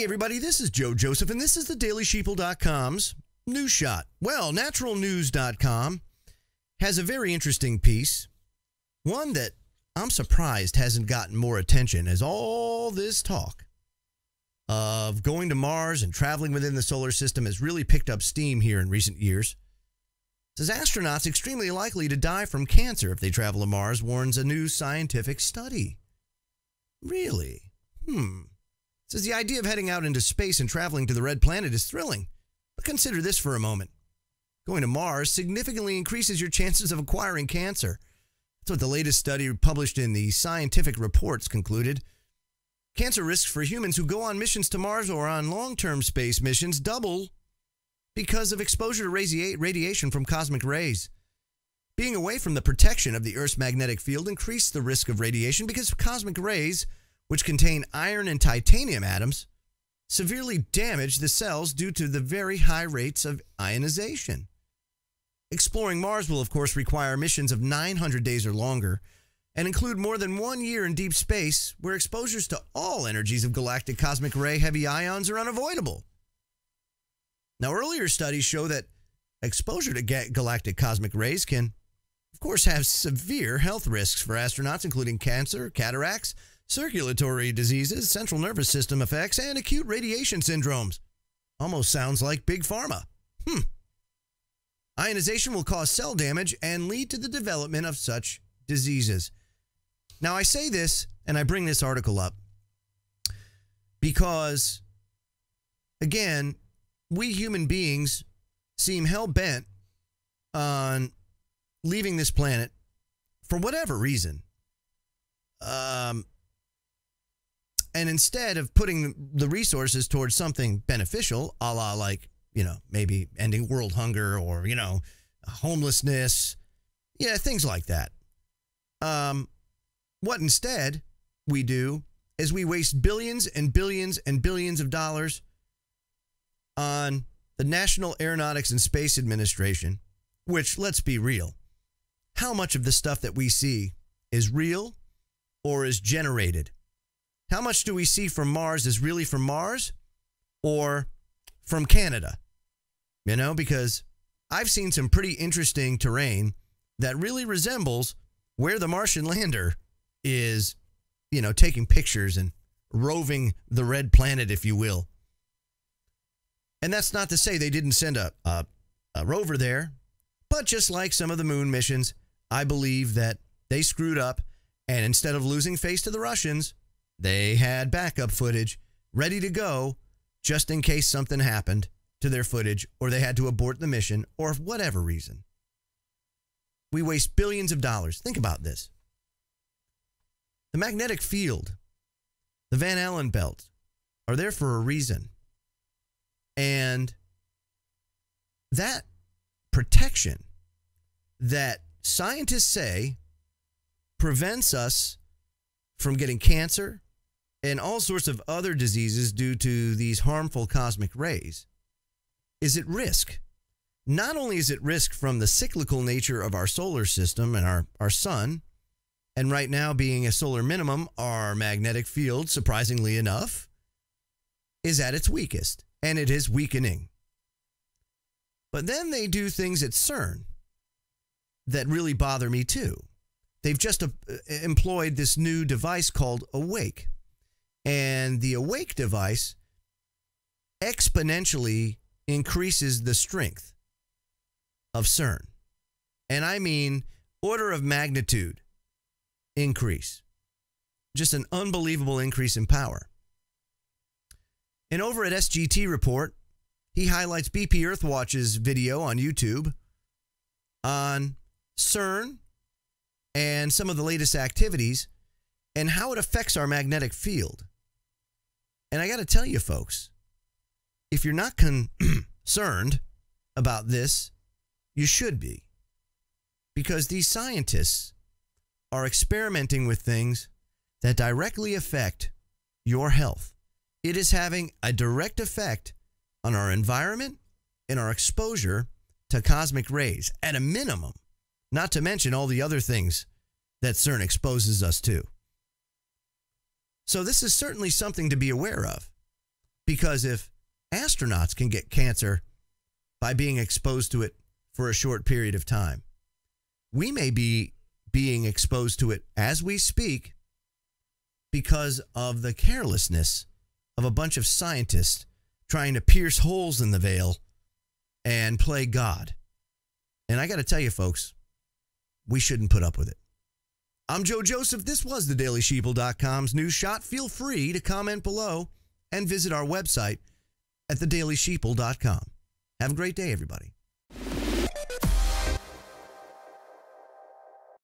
everybody, this is Joe Joseph, and this is the dailysheeple.com's News Shot. Well, naturalnews.com has a very interesting piece, one that I'm surprised hasn't gotten more attention, as all this talk of going to Mars and traveling within the solar system has really picked up steam here in recent years. It says astronauts extremely likely to die from cancer if they travel to Mars, warns a new scientific study. Really? It says the idea of heading out into space and traveling to the red planet is thrilling. But consider this for a moment. Going to Mars significantly increases your chances of acquiring cancer. That's what the latest study published in the Scientific Reports concluded. Cancer risks for humans who go on missions to Mars or on long-term space missions double because of exposure to radiation from cosmic rays. Being away from the protection of the Earth's magnetic field increased the risk of radiation because cosmic rays, which contain iron and titanium atoms, severely damage the cells due to the very high rates of ionization. Exploring Mars will, of course, require missions of 900 days or longer and include more than 1 year in deep space where exposures to all energies of galactic cosmic ray heavy ions are unavoidable. Now, earlier studies show that exposure to galactic cosmic rays can, of course, have severe health risks for astronauts, including cancer, cataracts, circulatory diseases, central nervous system effects, and acute radiation syndromes. Almost sounds like Big Pharma. Ionization will cause cell damage and lead to the development of such diseases. Now, I say this, and I bring this article up because, again, we human beings seem hell-bent on leaving this planet for whatever reason. And instead of putting the resources towards something beneficial, a la like, maybe ending world hunger or, homelessness, things like that. What instead we do is we waste billions and billions and billions of dollars on the National Aeronautics and Space Administration, which, let's be real, how much of the stuff that we see is real or is generated? How much do we see from Mars is really from Mars or from Canada? Because I've seen some pretty interesting terrain that really resembles where the Martian lander is, taking pictures and roving the red planet, if you will. And that's not to say they didn't send a rover there, but just like some of the moon missions, I believe that they screwed up, and instead of losing face to the Russians, they had backup footage ready to go just in case something happened to their footage or they had to abort the mission or for whatever reason. We waste billions of dollars. Think about this. The magnetic field, the Van Allen belt, are there for a reason. And that protection that scientists say prevents us from getting cancer and all sorts of other diseases due to these harmful cosmic rays is at risk. Not only is it risk from the cyclical nature of our solar system and our sun, and right now being a solar minimum, our magnetic field, surprisingly enough, is at its weakest, and it is weakening. But then they do things at CERN that really bother me too. They've just employed this new device called Awake. And the Awake device exponentially increases the strength of CERN. And I mean order of magnitude increase. Just an unbelievable increase in power. And over at SGT Report, he highlights BP Earthwatch's video on YouTube on CERN and some of the latest activities and how it affects our magnetic field. And I got to tell you, folks, if you're not concerned about this, you should be. Because these scientists are experimenting with things that directly affect your health. It is having a direct effect on our environment and our exposure to cosmic rays at a minimum, not to mention all the other things that CERN exposes us to. So this is certainly something to be aware of. Because if astronauts can get cancer by being exposed to it for a short period of time, we may be being exposed to it as we speak because of the carelessness of a bunch of scientists trying to pierce holes in the veil and play God. And I got to tell you, folks, we shouldn't put up with it. I'm Joe Joseph. This was thedailysheeple.com's News Shot. Feel free to comment below and visit our website at thedailysheeple.com. Have a great day, everybody.